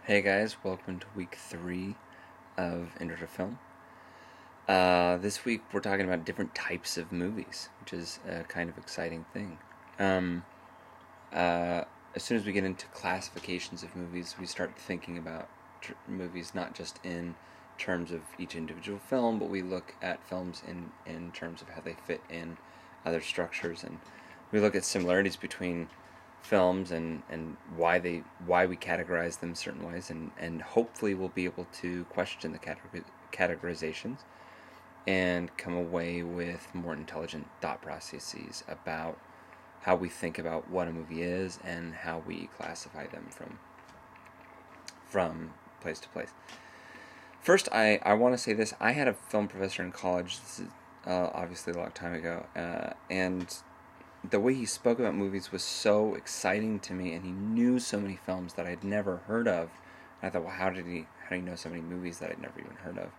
Hey guys, welcome to week 3 of Intro to Film. This week we're talking about different types of movies, which is a kind of exciting thing. Um, uh, as soon as we get into classifications of movies, we start thinking about movies not just in terms of each individual film, but we look at films in terms of how they fit in other structures, and we look at similarities between films and why we categorize them certain ways, and hopefully we'll be able to question the categorizations and come away with more intelligent thought processes about how we think about what a movie is and how we classify them from place to place. First, I want to say this. I had a film professor in college, this is obviously a long time ago, and the way he spoke about movies was so exciting to me, and he knew so many films that I'd never heard of. And I thought, well, how do you know so many movies that I'd never even heard of?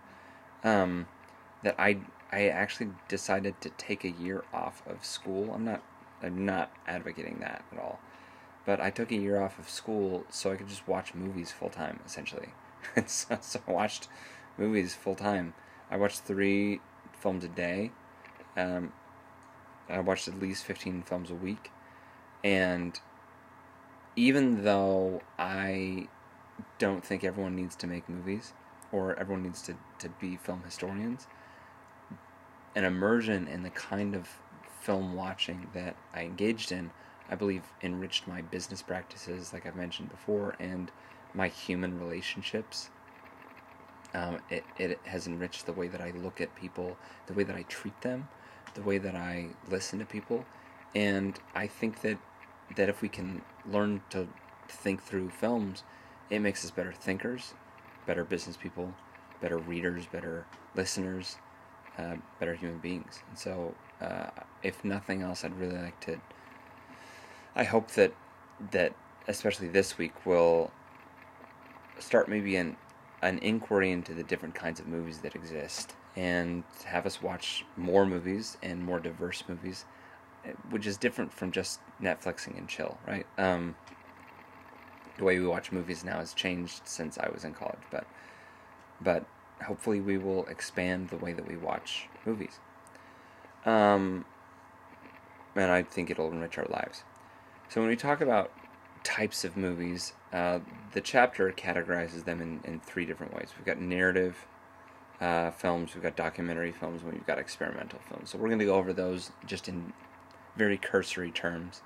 That I actually decided to take a year off of school. I'm not advocating that at all, but I took a year off of school so I could just watch movies full time, essentially. So I watched movies full time. I watched 3 films a day. Um, I watched at least 15 films a week. And even though I don't think everyone needs to make movies or everyone needs to be film historians, an immersion in the kind of film watching that I engaged in, I believe, enriched my business practices, like I've mentioned before, and my human relationships. It has enriched the way that I look at people, the way that I treat them, the way that I listen to people, and I think that if we can learn to think through films, it makes us better thinkers, better business people, better readers, better listeners, better human beings. And so, if nothing else, I'd really like to. I hope that especially this week will start maybe an inquiry into the different kinds of movies that exist and have us watch more movies and more diverse movies, which is different from just Netflixing and chill, right? The way we watch movies now has changed since I was in college, but hopefully we will expand the way that we watch movies. Um, and I think it'll enrich our lives. So when we talk about types of movies, the chapter categorizes them in 3 different ways. We've got narrative films, we've got documentary films, and we've got experimental films. So we're going to go over those just in very cursory terms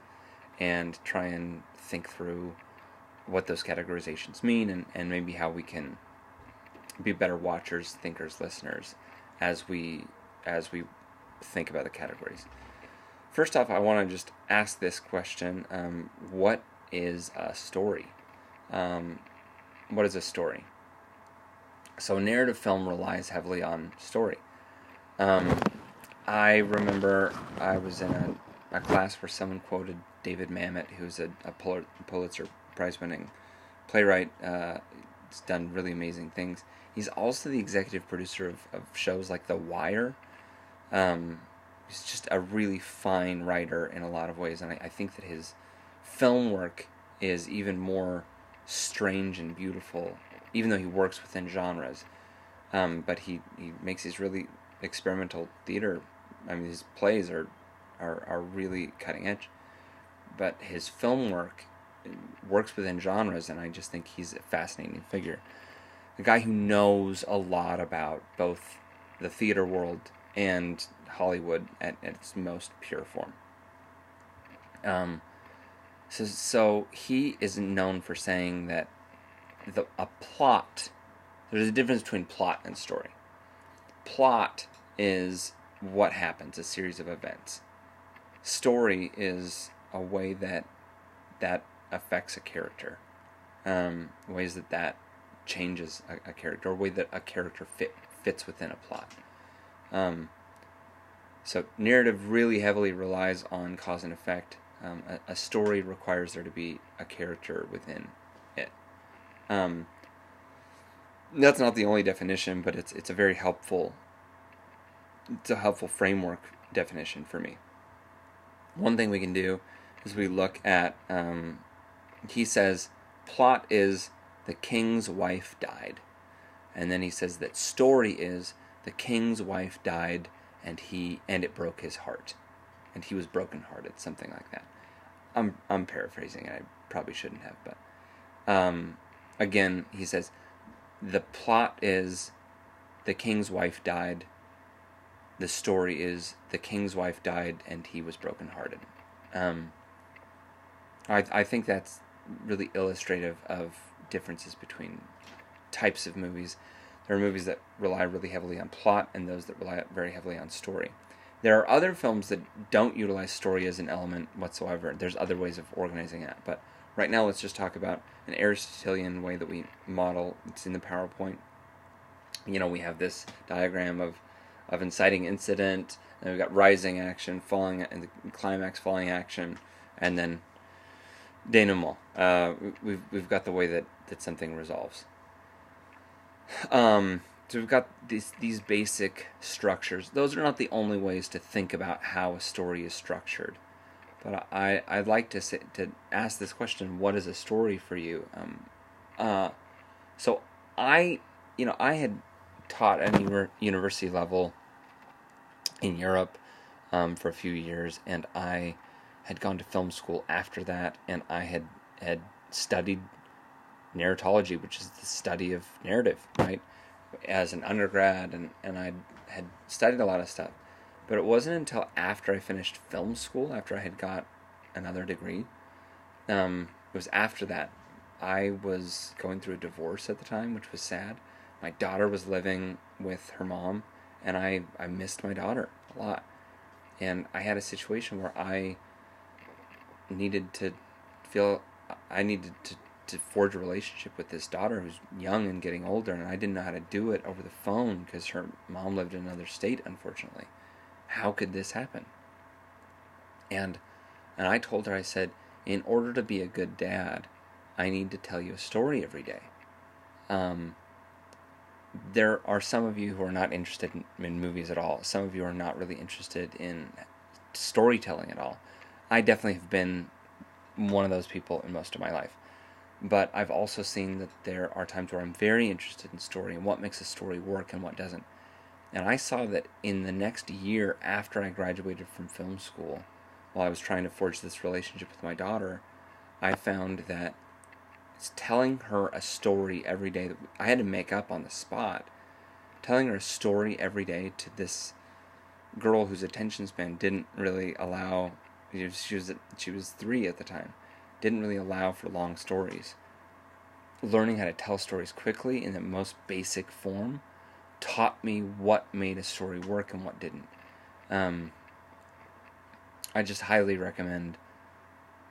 and try and think through what those categorizations mean, and maybe how we can be better watchers, thinkers, listeners as we think about the categories. First off, I want to just ask this question: what is a story? What is a story? So narrative film relies heavily on story. I remember I was in a class where someone quoted David Mamet, who's a Pulitzer Prize-winning playwright. He's done really amazing things. He's also the executive producer of shows like The Wire. He's just a really fine writer in a lot of ways, and I think that his film work is even more strange and beautiful, even though he works within genres. But he makes these really experimental theater. I mean, his plays are really cutting edge. But his film work works within genres, and I just think he's a fascinating figure. A guy who knows a lot about both the theater world and Hollywood at its most pure form. So he isn't known for saying that a plot. There's a difference between plot and story. Plot is what happens, a series of events. Story is a way that affects a character, ways that changes a character, or way that a character fits within a plot. So narrative really heavily relies on cause and effect. A story requires there to be a character within it. That's not the only definition, but it's a very helpful. It's a helpful framework definition for me. One thing we can do is we look at. He says, plot is the king's wife died. And then he says that story is the king's wife died and it broke his heart. And he was brokenhearted, something like that. I'm paraphrasing it. I probably shouldn't have, but again, he says the plot is the king's wife died. The story is the king's wife died and he was brokenhearted. I think that's really illustrative of differences between types of movies. There are movies that rely really heavily on plot and those that rely very heavily on story. There are other films that don't utilize story as an element whatsoever. There's other ways of organizing that. But right now let's just talk about an Aristotelian way that we model. It's in the PowerPoint. We have this diagram of inciting incident, and we've got rising action, falling, and the climax, falling action, and then denouement. We've got the way that something resolves. So we've got these basic structures. Those are not the only ways to think about how a story is structured. But I'd like to ask this question: what is a story for you? So I had taught at a university level in Europe for a few years, and I had gone to film school after that, and I had studied narratology, which is the study of narrative, right, as an undergrad, and I had studied a lot of stuff. But it wasn't until after I finished film school, after I had got another degree, it was after that. I was going through a divorce at the time, which was sad. My daughter was living with her mom, and I missed my daughter a lot. And I had a situation where I needed to forge a relationship with this daughter who's young and getting older, and I didn't know how to do it over the phone because her mom lived in another state, unfortunately. How could this happen? And I told her, I said, in order to be a good dad, I need to tell you a story every day. There are some of you who are not interested in movies at all. Some of you are not really interested in storytelling at all. I definitely have been one of those people in most of my life. But I've also seen that there are times where I'm very interested in story and what makes a story work and what doesn't. And I saw that in the next year after I graduated from film school, while I was trying to forge this relationship with my daughter, I found that it's telling her a story every day that I had to make up on the spot. Telling her a story every day to this girl whose attention span didn't really allow, she was 3 at the time, didn't really allow for long stories. Learning how to tell stories quickly in the most basic form taught me what made a story work and what didn't. I just highly recommend,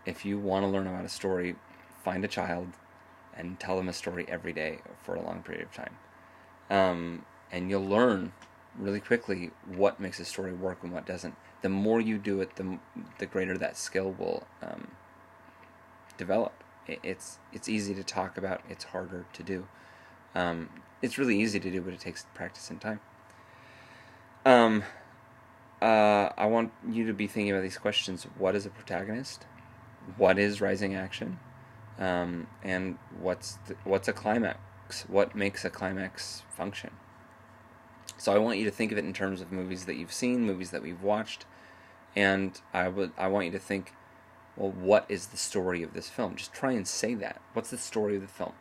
if you want to learn about a story, find a child and tell them a story every day for a long period of time. And you'll learn really quickly what makes a story work and what doesn't. The more you do it, the greater that skill will develop. It's easy to talk about. It's harder to do. It's really easy to do, but it takes practice and time. I want you to be thinking about these questions. What is a protagonist? What is rising action? And what's a climax? What makes a climax function? So I want you to think of it in terms of movies that you've seen, movies that we've watched, and I want you to think, well, what is the story of this film? Just try and say that. What's the story of the film?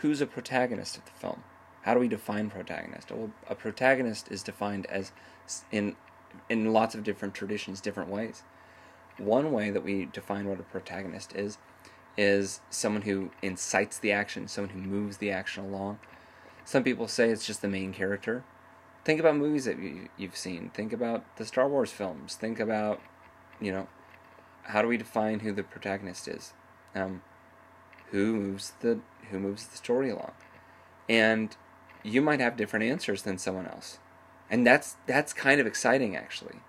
Who's a protagonist of the film? How do we define protagonist? Well, a protagonist is defined as in lots of different traditions, different ways. One way that we define what a protagonist is someone who incites the action, someone who moves the action along. Some people say it's just the main character. Think about movies that you've seen. Think about the Star Wars films. Think about, how do we define who the protagonist is? Who moves the story along? And you might have different answers than someone else, and that's kind of exciting, actually.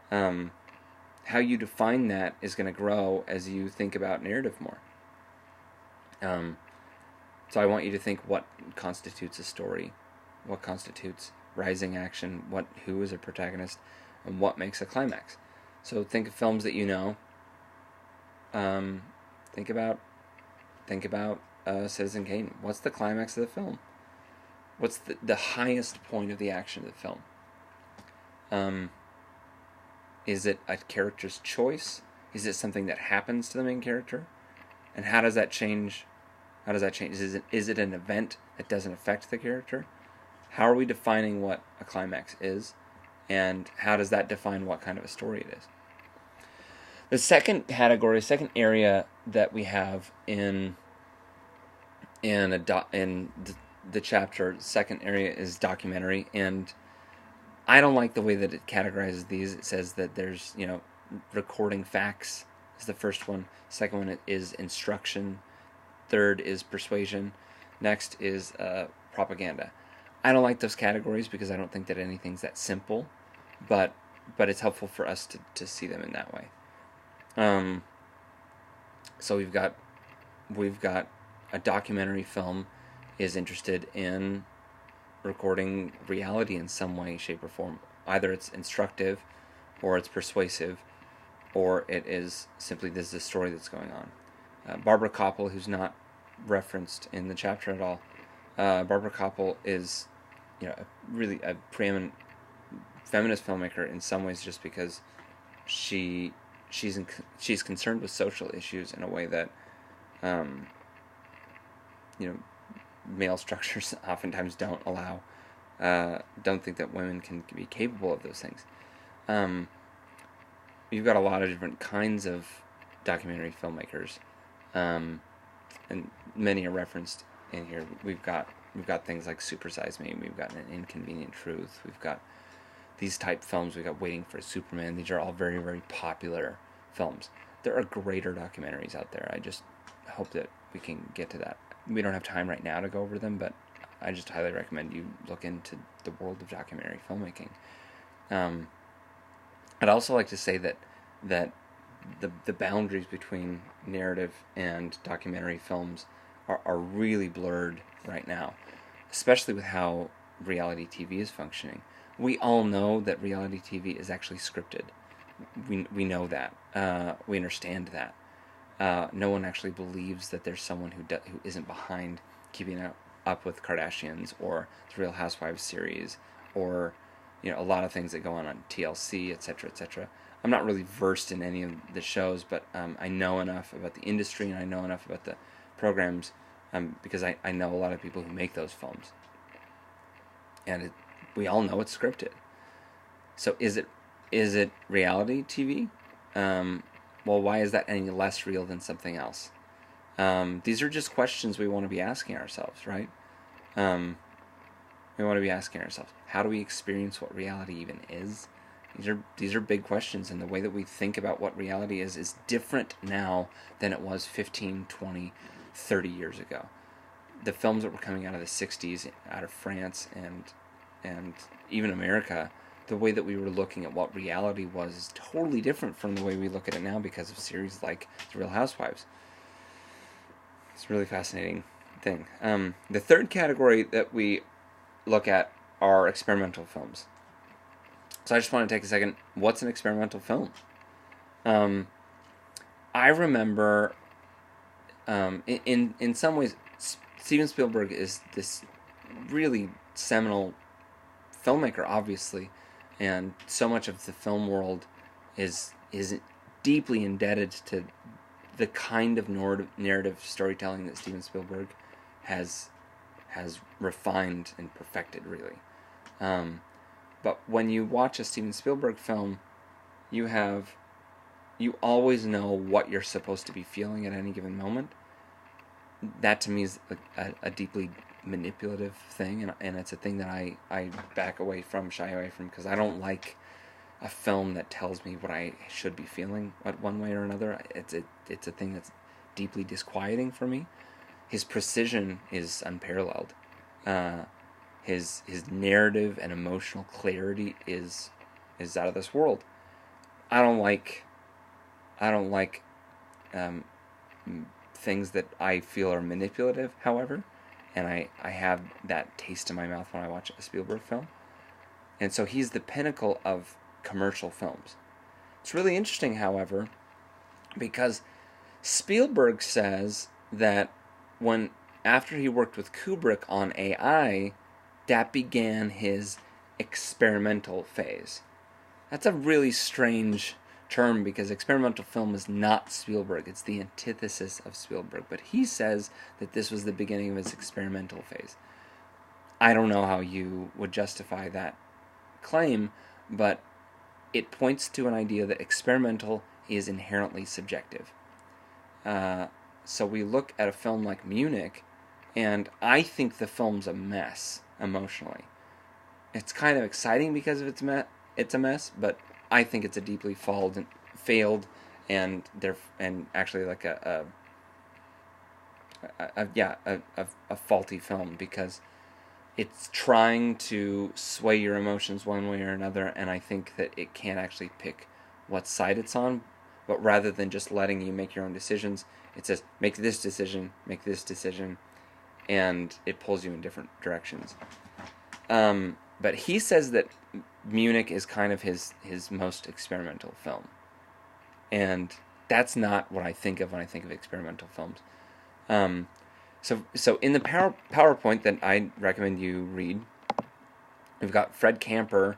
How you define that is going to grow as you think about narrative more. So I want you to think what constitutes a story, what constitutes rising action, who is a protagonist, and what makes a climax. So think of films that you know. Think about Citizen Kane. What's the climax of the film? What's the highest point of the action of the film? Is it a character's choice? Is it something that happens to the main character? And how does that change? How does that change? Is it an event that doesn't affect the character? How are we defining what a climax is? And how does that define what kind of a story it is? The second category, second area that we have in the chapter, second area is documentary, and I don't like the way that it categorizes these. It says that there's, recording facts is the first one. Second one is instruction. Third is persuasion. Next is propaganda. I don't like those categories because I don't think that anything's that simple, but it's helpful for us to see them in that way. So we've got a documentary film is interested in recording reality in some way, shape, or form. Either it's instructive, or it's persuasive, or it is simply this is a story that's going on. Barbara Koppel, who's not referenced in the chapter at all, Barbara Koppel is, really a preeminent feminist filmmaker in some ways, just because she's concerned with social issues in a way that, male structures oftentimes don't allow. Don't think that women can be capable of those things. You've got a lot of different kinds of documentary filmmakers, and many are referenced in here. We've got things like Super Size Me. We've got An Inconvenient Truth. We've got these type films. We've got Waiting for Superman. These are all very, very popular films. There are greater documentaries out there. I just hope that we can get to that. We don't have time right now to go over them, but I just highly recommend you look into the world of documentary filmmaking. I'd also like to say that the boundaries between narrative and documentary films are really blurred right now, especially with how reality TV is functioning. We all know that reality TV is actually scripted. We know that. We understand that. No one actually believes that there's someone who isn't behind keeping up with Kardashians or the Real Housewives series or a lot of things that go on TLC, etc., etc. I'm not really versed in any of the shows, but I know enough about the industry and I know enough about the programs because I know a lot of people who make those films. And we all know it's scripted. So is it reality TV? Well, why is that any less real than something else? These are just questions we want to be asking ourselves, right? We want to be asking ourselves, how do we experience what reality even is? These are big questions, and the way that we think about what reality is different now than it was 15, 20, 30 years ago. The films that were coming out of the 60s, out of France and even America, the way that we were looking at what reality was is totally different from the way we look at it now because of series like The Real Housewives. It's a really fascinating thing. The third category that we look at are experimental films. So I just want to take a second. What's an experimental film? I remember, in some ways, Steven Spielberg is this really seminal filmmaker, obviously, and so much of the film world is deeply indebted to the kind of narrative storytelling that Steven Spielberg has refined and perfected, really. But when you watch a Steven Spielberg film, you always know what you're supposed to be feeling at any given moment. That to me is a deeply manipulative thing, and it's a thing that I back away from, shy away from, because I don't like a film that tells me what I should be feeling one way or another. It's a thing that's deeply disquieting for me. His precision is unparalleled. His narrative and emotional clarity is out of this world. I don't like things that I feel are manipulative, however, and I have that taste in my mouth when I watch a Spielberg film. And so he's the pinnacle of commercial films. It's really interesting, however, because Spielberg says that when after he worked with Kubrick on AI, that began his experimental phase. That's a really strange term because experimental film is not Spielberg. It's the antithesis of Spielberg. But he says that this was the beginning of his experimental phase. I don't know how you would justify that claim, but it points to an idea that experimental is inherently subjective. So we look at a film like Munich, and I think the film's a mess emotionally. It's kind of exciting because of it's a mess, but I think it's a deeply failed and actually like a faulty film because it's trying to sway your emotions one way or another, and I think that it can't actually pick what side it's on, but rather than just letting you make your own decisions, it says make this decision, and it pulls you in different directions. But he says that Munich is kind of his most experimental film. And that's not what I think of when I think of experimental films. So in the PowerPoint that I recommend you read, we've got Fred Camper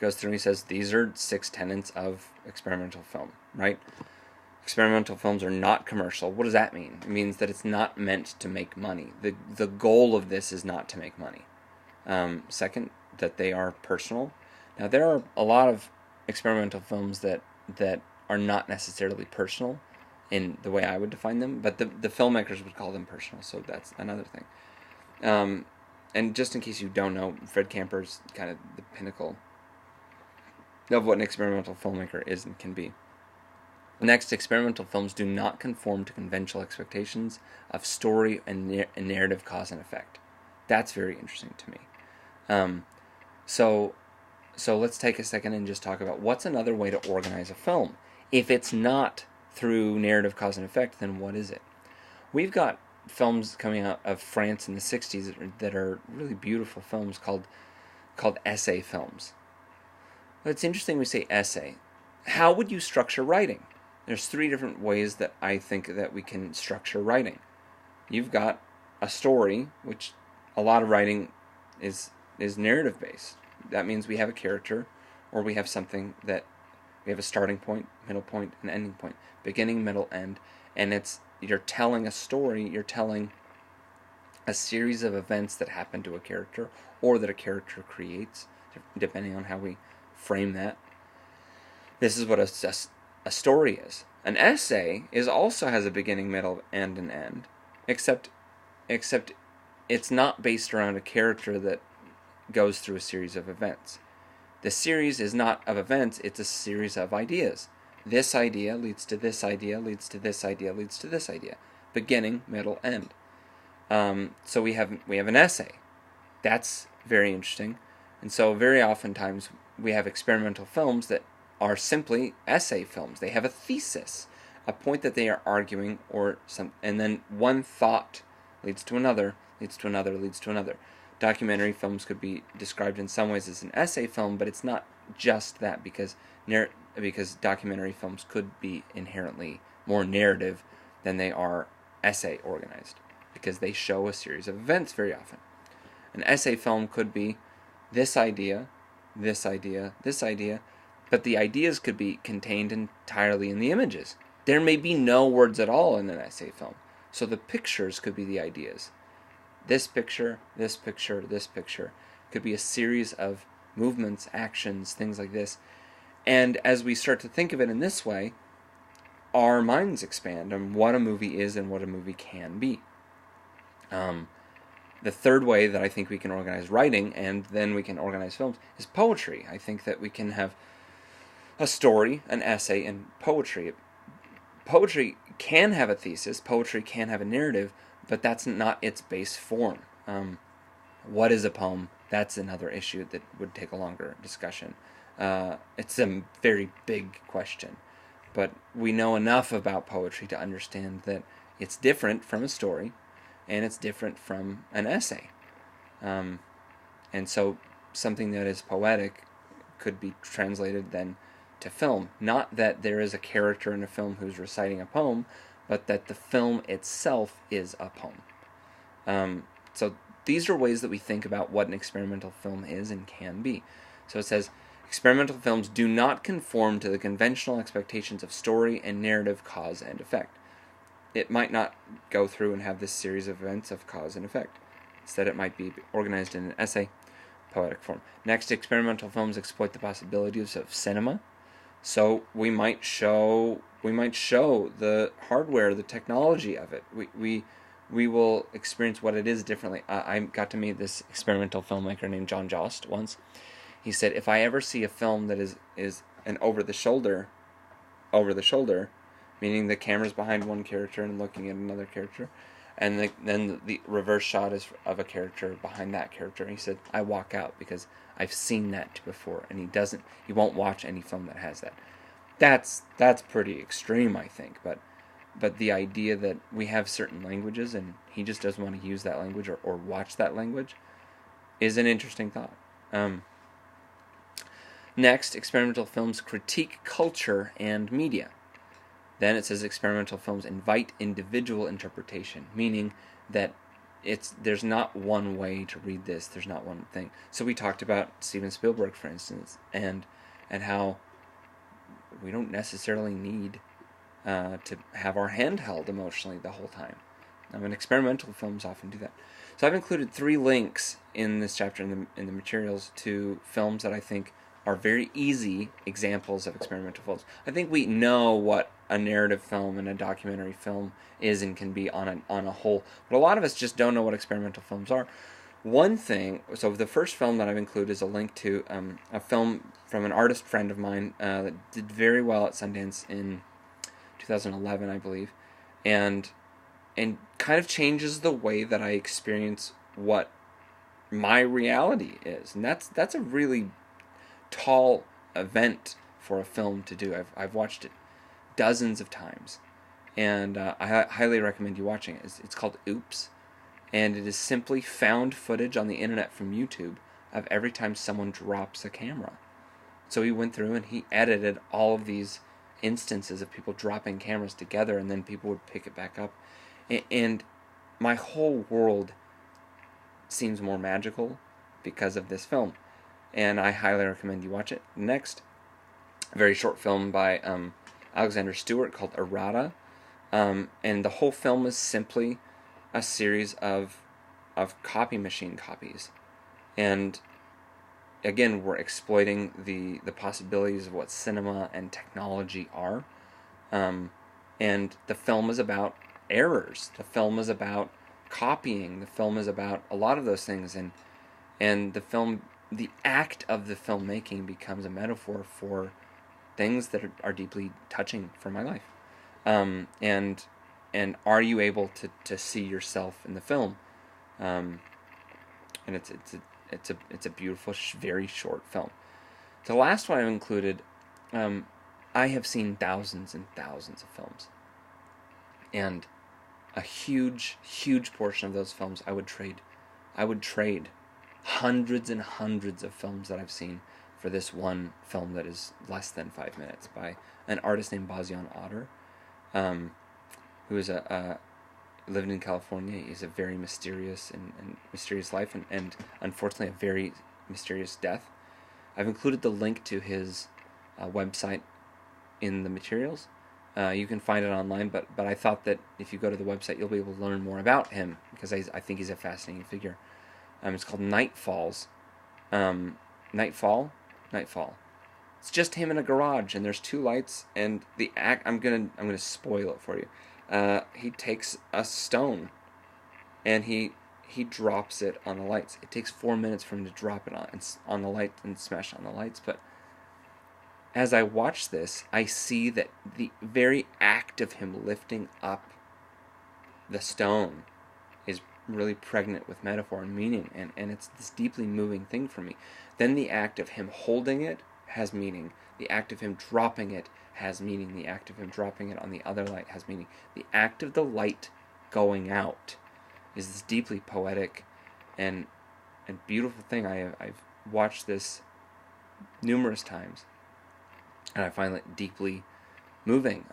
goes through and he says, these are 6 tenets of experimental film, right? Experimental films are not commercial. What does that mean? It means that it's not meant to make money. The goal of this is not to make money. Second, that they are personal. Now, there are a lot of experimental films that are not necessarily personal in the way I would define them, but the filmmakers would call them personal, so that's another thing. And just in case you don't know, Fred Camper's kind of the pinnacle of what an experimental filmmaker is and can be. Next, experimental films do not conform to conventional expectations of story and narrative cause and effect. That's very interesting to me. So let's take a second and just talk about what's another way to organize a film. If it's not through narrative cause and effect, then what is it? We've got films coming out of France in the 60s that are really beautiful films called essay films. But it's interesting we say essay. How would you structure writing? There's 3 different ways that I think that we can structure writing. You've got a story, which a lot of writing is narrative based. That means we have a character, or we have something that we have a starting point, middle point, and ending point, beginning, middle, end, and you're telling a story. You're telling a series of events that happen to a character, or that a character creates, depending on how we frame that. This is what a story is. An essay also has a beginning, middle, and an end, except it's not based around a character that goes through a series of events. The series is not of events, it's a series of ideas. This idea leads to this idea, leads to this idea, leads to this idea. Beginning, middle, end. So we have an essay. That's very interesting. And so very oftentimes we have experimental films that are simply essay films. They have a thesis, a point that they are arguing, and then one thought leads to another, leads to another, leads to another. Documentary films could be described in some ways as an essay film, but it's not just that, because documentary films could be inherently more narrative than they are essay organized, because they show a series of events very often. An essay film could be this idea, this idea, this idea, but the ideas could be contained entirely in the images. There may be no words at all in an essay film, so the pictures could be the ideas. This picture, this picture, this picture could be a series of movements, actions, things like this. And as we start to think of it in this way, our minds expand on what a movie is and what a movie can be. The third way that I think we can organize writing, and then we can organize films, is poetry. I think that we can have a story, an essay, and poetry. Poetry can have a thesis, poetry can have a narrative, but that's not its base form. What is a poem? That's another issue that would take a longer discussion. It's a very big question, but we know enough about poetry to understand that it's different from a story, and it's different from an essay. And so something that is poetic could be translated then to film. Not that there is a character in a film who's reciting a poem, but that the film itself is a poem. So these are ways that we think about what an experimental film is and can be. So it says, experimental films do not conform to the conventional expectations of story and narrative cause and effect. It might not go through and have this series of events of cause and effect. Instead, it might be organized in an essay, poetic form. Next, experimental films exploit the possibilities of cinema. So we might show the hardware, the technology of it. We will experience what it is differently. I got to meet this experimental filmmaker named John Jost once. He said, if I ever see a film that is an over the shoulder, meaning the camera's behind one character and looking at another character, and then the reverse shot is of a character behind that character. And he said, I walk out because I've seen that before, and he won't watch any film that has that. That's pretty extreme, I think, but the idea that we have certain languages and he just doesn't want to use that language or watch that language is an interesting thought. Next, experimental films critique culture and media. Then it says experimental films invite individual interpretation, meaning that there's not one way to read this, there's not one thing. So we talked about Steven Spielberg, for instance, and how we don't necessarily need to have our hand held emotionally the whole time. And experimental films often do that. So I've included 3 links in this chapter in the materials to films that I think are very easy examples of experimental films. I think we know what a narrative film and a documentary film is and can be on a whole, but a lot of us just don't know what experimental films are. One thing, so the first film that I've included is a link to a film from an artist friend of mine that did very well at Sundance in 2011, I believe, and kind of changes the way that I experience what my reality is, and that's a really tall event for a film to do. I've watched it dozens of times, and I highly recommend you watching it. It's called Oops, and it is simply found footage on the internet from YouTube of every time someone drops a camera. So he went through and he edited all of these instances of people dropping cameras together, and then people would pick it back up, and my whole world seems more magical because of this film, and I highly recommend you watch it. Next, a very short film by Alexander Stewart called Errata, and the whole film is simply a series of copy machine copies, and again, we're exploiting the possibilities of what cinema and technology are, and the film is about errors. The film is about copying. The film is about a lot of those things, and the act of the filmmaking becomes a metaphor for things that are deeply touching for my life. And are you able to see yourself in the film? And it's a beautiful, very short film. The last one I've included, I have seen thousands and thousands of films, and a huge portion of those films I would trade hundreds and hundreds of films that I've seen for this one film that is less than 5 minutes by an artist named Bazian Otter, who is lived in California. He's a very mysterious and mysterious life, and unfortunately a very mysterious death. I've included the link to his website in the materials. You can find it online, but I thought that if you go to the website, you'll be able to learn more about him, because I think he's a fascinating figure. It's called Nightfalls. Nightfall. It's just him in a garage, and there's 2 lights, and the act. I'm gonna spoil it for you. He takes a stone, and he drops it on the lights. It takes 4 minutes for him to drop it on the light and smash on the lights. But as I watch this, I see that the very act of him lifting up the stone is really pregnant with metaphor and meaning, and it's this deeply moving thing for me. Then the act of him holding it has meaning. The act of him dropping it has meaning. The act of him dropping it on the other light has meaning. The act of the light going out is this deeply poetic and beautiful thing. I've watched this numerous times, and I find it deeply moving.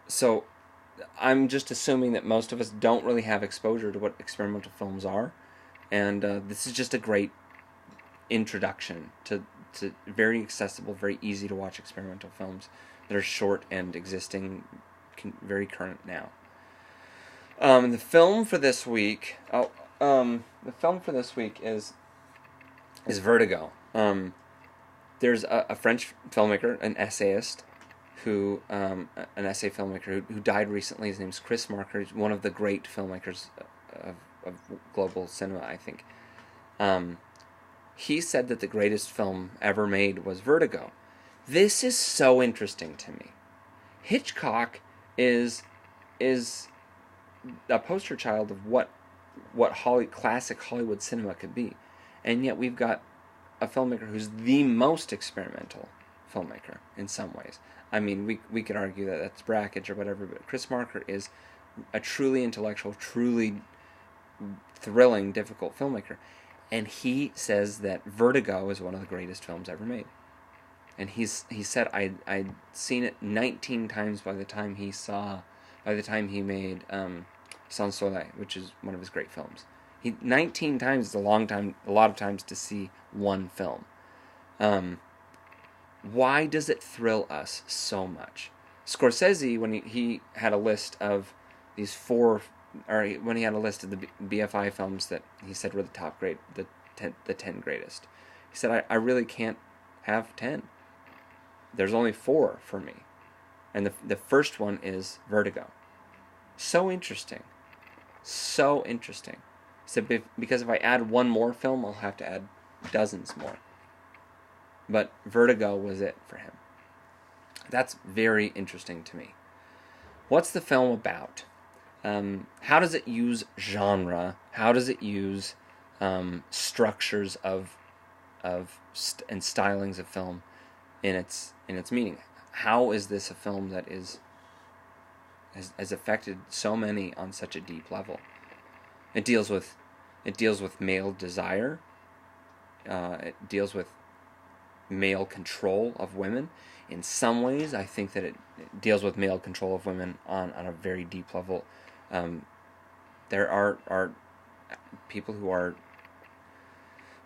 So I'm just assuming that most of us don't really have exposure to what experimental films are, and this is just a great introduction to very accessible, very easy to watch experimental films that are short and existing, very current now. The film for this week. The film for this week is Vertigo. There's a French filmmaker, an essayist, an essay filmmaker who died recently. His name's Chris Marker. He's one of the great filmmakers of global cinema, I think. He said that the greatest film ever made was Vertigo. This is so interesting to me. Hitchcock is a poster child of what classic Hollywood cinema could be, and yet we've got a filmmaker who's the most experimental filmmaker in some ways. I mean, we could argue that that's Brakhage or whatever, but Chris Marker is a truly intellectual, truly thrilling, difficult filmmaker, and he says that Vertigo is one of the greatest films ever made. And he said I'd seen it 19 times by the time he made Sans Soleil, which is one of his great films. 19 times is a long time, a lot of times to see one film. Why does it thrill us so much? Scorsese, when he had a list of these when he had a list of the BFI films that he said were the top grade, the 10 greatest, he said, I really can't have 10. There's only 4 for me. And the first one is Vertigo. So interesting. So interesting. So because if I add one more film, I'll have to add dozens more. But Vertigo was it for him. That's very interesting to me. What's the film about? How does it use genre? How does it use structures and stylings of film in its meaning? How is this a film that has affected so many on such a deep level? It deals with male desire. It deals with male control of women. In some ways, I think that it deals with male control of women on a very deep level. There are people who are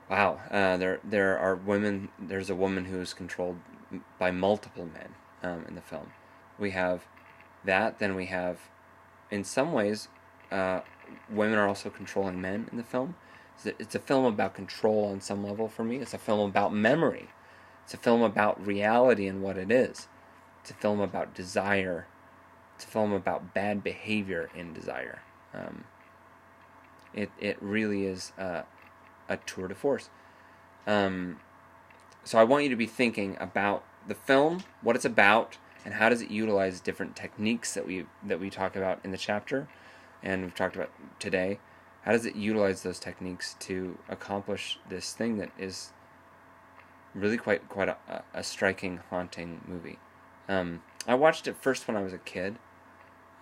there are women. There's a woman who is controlled by multiple men in the film. We have that. Then we have, in some ways, women are also controlling men in the film. It's a film about control on some level for me. It's a film about memory. It's a film about reality and what it is. It's a film about desire. It's a film about bad behavior in desire. It really is a tour de force. So I want you to be thinking about the film, what it's about, and how does it utilize different techniques that we talk about in the chapter, and we've talked about today. How does it utilize those techniques to accomplish this thing that is really quite a striking, haunting movie? I watched it first when I was a kid.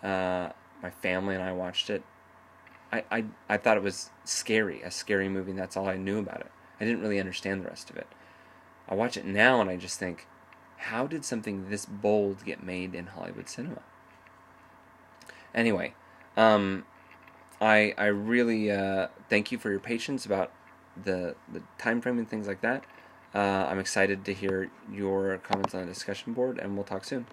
My family and I watched it. I thought it was a scary movie, and that's all I knew about it. I didn't really understand the rest of it. I watch it now and I just think, how did something this bold get made in Hollywood cinema? Anyway, I really thank you for your patience about the time frame and things like that. I'm excited to hear your comments on the discussion board, and we'll talk soon.